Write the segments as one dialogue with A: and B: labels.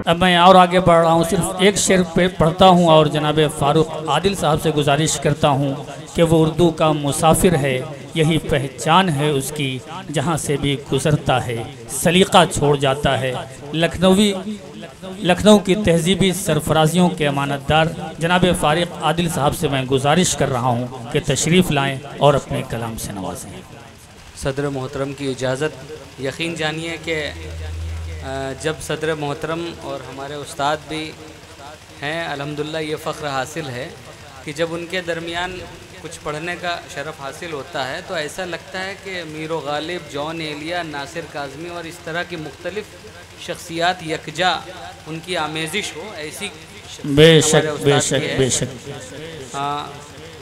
A: अब मैं और आगे बढ़ रहा हूँ, सिर्फ एक शेर पे पढ़ता हूँ और जनाब फ़ारूक आदिल साहब से गुजारिश करता हूँ कि वो उर्दू का मुसाफिर है, यही पहचान है उसकी, जहाँ से भी गुज़रता है सलीक़ा छोड़ जाता है। लखनऊ की तहजीबी सरफराजियों के अमानतदार जनाब फ़ारूक आदिल साहब से मैं गुजारिश कर रहा हूँ कि तशरीफ़ लाएँ और अपने कलाम से नवाजें।
B: सदर मोहतरम की इजाज़त। यकीन जानिए कि जब सदर मोहतरम और हमारे उस्ताद भी हैं, अल्हम्दुलिल्लाह ये फ़ख्र हासिल है कि जब उनके दरमियान कुछ पढ़ने का शरफ़ हासिल होता है तो ऐसा लगता है कि मीरो गालिब, जॉन एलिया, नासिर काज़मी और इस तरह की मुख्तलिफ़ शख्सियात यकजा उनकी आमेज़िश हो, ऐसी
A: बेशक बेशक बेशक।
B: हाँ,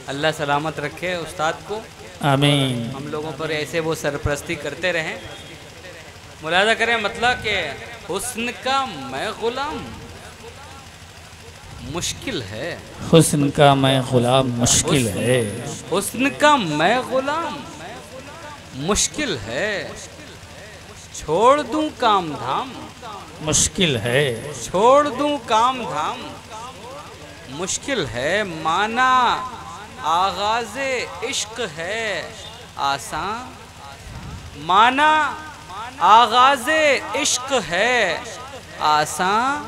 B: अल्लाह सलामत रखे उस्ताद को,
A: आमीन।
B: हम लोगों पर ऐसे वो सरपरस्ती करते रहें। मुलाज़ा करें मतलब कि हुस्न का मैं ग़ुलाम मुश्किल है,
A: हुस्न का मैं ग़ुलाम मुश्किल है,
B: हुस्न का मैं ग़ुलाम मुश्किल है, छोड़ दूं काम धाम
A: मुश्किल है,
B: छोड़ दूं काम धाम मुश्किल है, माना आगाज़े इश्क है आसान, माना आगाज़े इश्क है आसान,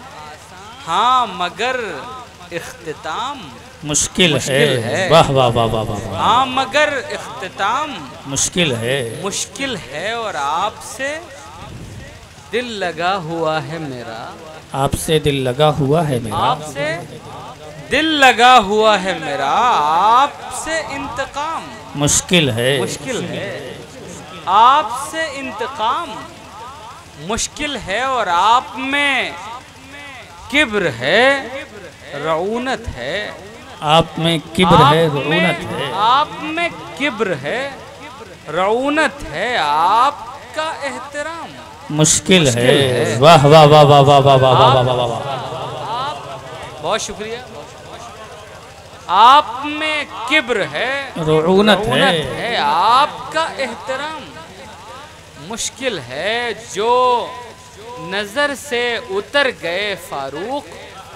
B: हाँ मगर इख्तिताम
A: मुश्किल है। वाह वाह वाह वाह वाह।
B: हाँ मगर इख्तिताम
A: मुश्किल है,
B: मुश्किल है, और आपसे दिल लगा हुआ है मेरा,
A: आपसे दिल लगा हुआ है मेरा,
B: आपसे दिल लगा हुआ है मेरा, आपसे इंतकाम
A: मुश्किल है,
B: मुश्किल है, आपसे इंतकाम मुश्किल है, और आप में किब्र है रऊनत है,
A: आप में किब्र है रऊनत है,
B: आप में किब्र है रऊनत है, आपका एहतराम
A: मुश्किल है। वाह वाह वाह वाह वाह वाह वाह वाह वाह वाह।
B: बहुत शुक्रिया। आप में किब्र है
A: रऊनत
B: है, आपका एहतराम मुश्किल है, जो नजर से उतर गए फारूक,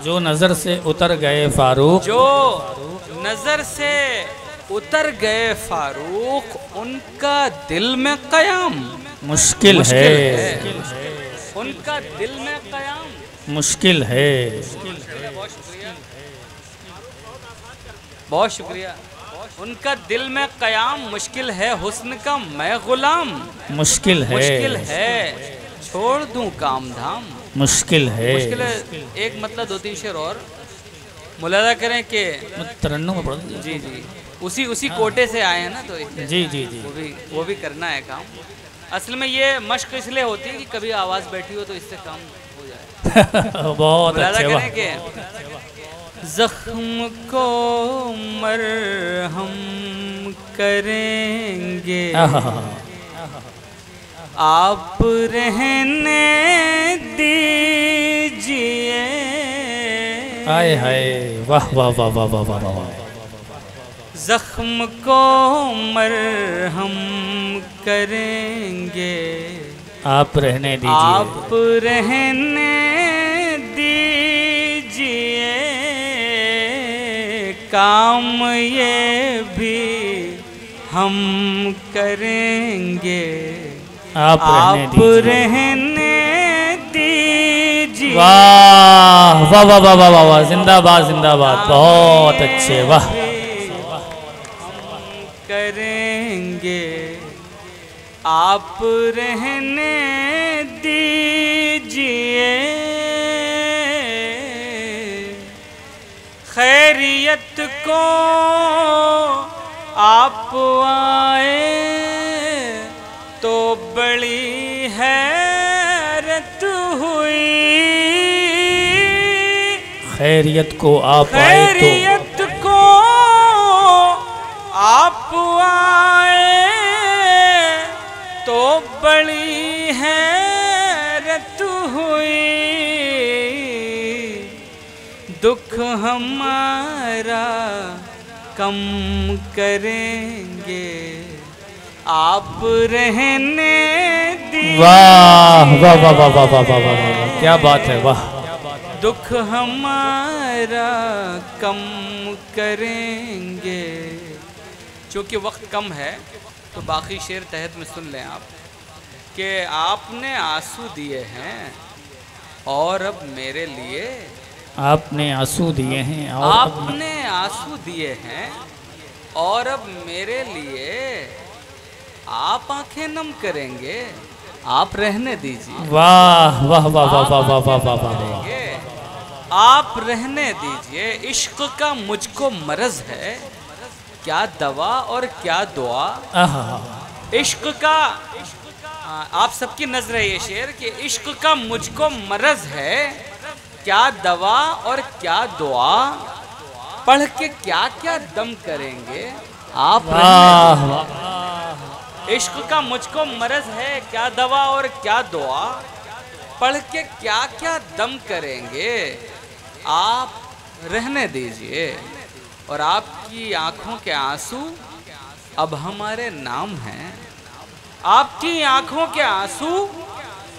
A: जो नजर से उतर गए फारूक,
B: जो नजर से उतर गए फारूक, उनका दिल में क़याम
A: मुश्किल है,
B: उनका दिल में क़याम
A: मुश्किल है।
B: बहुत शुक्रिया, बहुत शुक्रिया। उनका दिल में क़याम मुश्किल है, हुस्न का मैं ग़ुलाम
A: मुश्किल है,
B: मुश्किल है, छोड़ दूं काम धाम
A: मुश्किल है,
B: मुश्किल है। एक मतलब दो तीन शेर और मुलाज़ा करें कि
A: तरन्नुम में पढ़ दीजिए।
B: जी जी, उसी कोटे से आए हैं ना, तो
A: जी जी जी,
B: वो भी करना है काम। असल में ये मश्क इसलिए होती है कि कभी आवाज़ बैठी हो तो इससे काम हो जाए।
A: बहुत अच्छे।
B: करें कि ज़ख्म को मरहम करेंगे, आप रहने दीजिए,
A: हाय हाय वाह वाह वाह वाह वाह वाह वाह।
B: ज़ख्म को मरहम करेंगे,
A: आप रहने दीजिए,
B: आप रहने दीजिए, काम ये भी हम करेंगे, आप रहने दीजिए।
A: वाह वाह वाह वाह वाह वाह, जिंदाबाद जिंदाबाद, बहुत अच्छे, वाह।
B: करेंगे, आप रहने दीजिए, खैरियत को आप आए तो बड़ी हैरत हुई,
A: खैरियत को आप आए तो,
B: खैरियत को आप आए तो बड़ी हैरत हुई, दुख हमारा कम करेंगे, आप रहने दीजिए।
A: वाह वाह वाह वाह वाह वाह वाह वाह, क्या बात है, वाह।
B: दुख हमारा कम करेंगे। चूँकि वक्त कम है तो बाकी शेर तहत में सुन लें आप कि आपने आंसू दिए हैं और अब मेरे लिए,
A: आपने आंसू दिए हैं और
B: आपने आंसू दिए हैं और अब मेरे लिए आप आंखें नम करेंगे, आप रहने दीजिए।
A: वाह वाह वाह वाह वाह वाह वाह वाह वाह।
B: आप रहने दीजिए, इश्क का मुझको मरज है, क्या दवा और क्या दुआ। इश्क का आप सबकी नजर है ये शेर कि इश्क का मुझको मरज है, क्या दवा और क्या दुआ, पढ़ के क्या क्या दम करेंगे आप। इश्क का मुझको मरज है, क्या दवा और क्या दुआ, पढ़ के क्या क्या दम करेंगे, आप रहने दीजिए। और आपकी आंखों के आंसू अब हमारे नाम हैं, आपकी आंखों के आंसू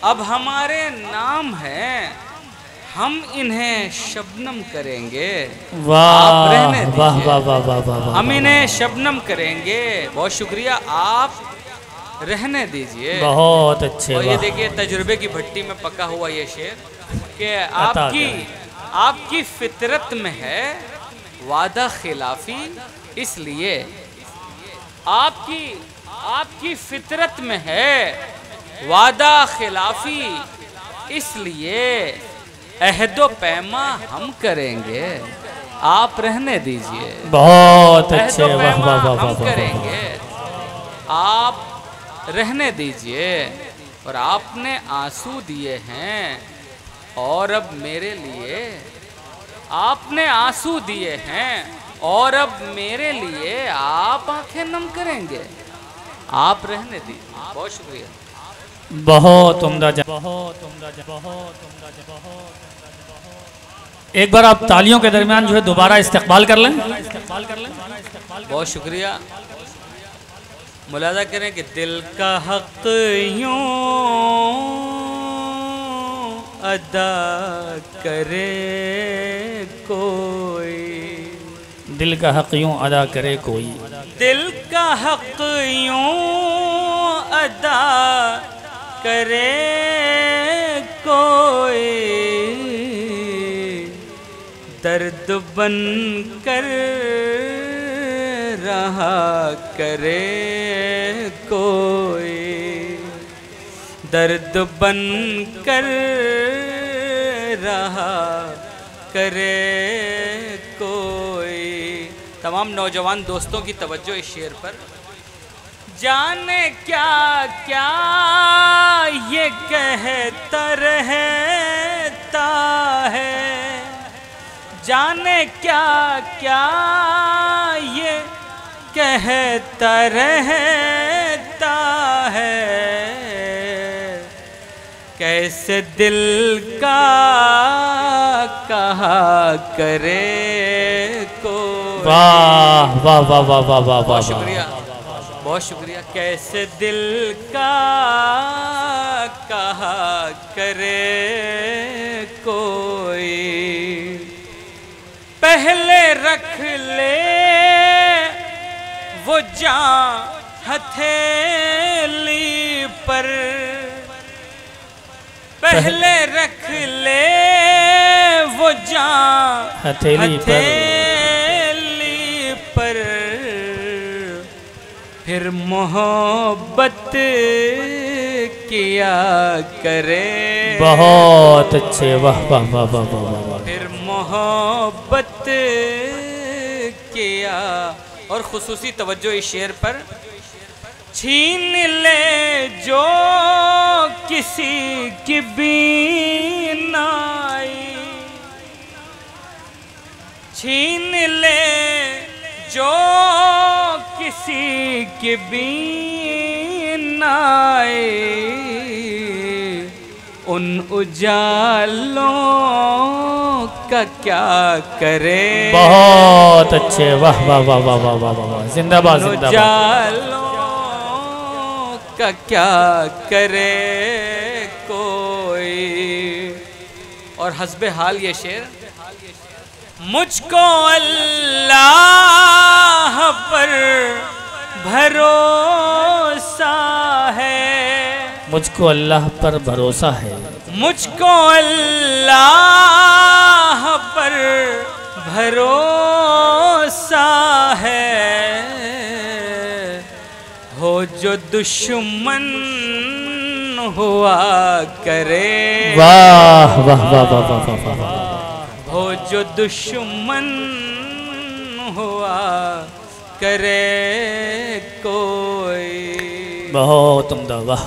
B: अब हमारे नाम हैं, हम इन्हें शबनम करेंगे।
A: वाह वाह वाह वाह वाह वाह।
B: हम इन्हें शबनम करेंगे। बहुत शुक्रिया, आप रहने दीजिए।
A: बहुत अच्छे।
B: और ये देखिए तजुर्बे की भट्टी में पका हुआ ये शेर कि आपकी फितरत में है वादा खिलाफी, इसलिए आपकी फितरत में है वादा खिलाफी, इसलिए अहदो पैमा हम करेंगे, आप रहने दीजिए।
A: बहुत अच्छे। वाह वाह वाह
B: हम
A: वाह।
B: करेंगे, आप रहने दीजिए। और आपने आंसू दिए हैं और अब मेरे लिए, आपने आंसू दिए हैं और अब मेरे लिए आप आंखें नम करेंगे, आप रहने दीजिए। बहुत शुक्रिया।
A: बहुत उम्दा, बहुत उम्दा, बहुत उम्दा। एक बार आप तालियों के दरमियान जो है दोबारा इस्तेक़बाल कर लें।
B: बहुत शुक्रिया। मुलाज़ा करें कि दिल का हक़ यूं अदा करे कोई,
A: दिल का हक़ यूं अदा करे कोई,
B: दिल का हक़ यूं अदा करे कोई, दर्द बन कर रहा करे कोई, दर्द बन कर रहा करे कोई। तमाम नौजवान दोस्तों की तवज्जो इस शेर पर। जाने क्या क्या ये कहता रहता है, जाने क्या क्या ये कहता रहता है, कैसे दिल का कहा करे को।
A: वाह वाह वाह वाह वाह वाह।
B: बहुत शुक्रिया, बहुत शुक्रिया। कैसे दिल का कहा करे कोई, पहले रख ले वो जान हथेली पर, पहले रख ले वो जान
A: हथेली
B: पर, फिर मोहब्बत किया करे।
A: बहुत अच्छे। वाह वाह वाह वाह वाह।
B: फिर मोहब्बत किया। और खुसूसी तवज्जो इस शेर पर। छीन ले जो किसी की बीनाई, छीन ले जो किसी की बीनाई, उन उजालों का क्या करे।
A: बहुत अच्छे। वाह वाह वाह वाह वाह वाह वाह। जिंदाबाद जिंदाबाद।
B: उजालों का क्या करे कोई। और और हस्बे हाल ये शेर, मुझको अल्लाह पर भरोसा है,
A: मुझको अल्लाह पर भरोसा है,
B: मुझको अल्लाह पर भरोसा है, हो जो दुश्मन हुआ करे,
A: वाह वाह वाह वाह वाह वाह वाह,
B: हो जो दुश्मन हुआ करे कोई।
A: बहुत उम्दा, वाह।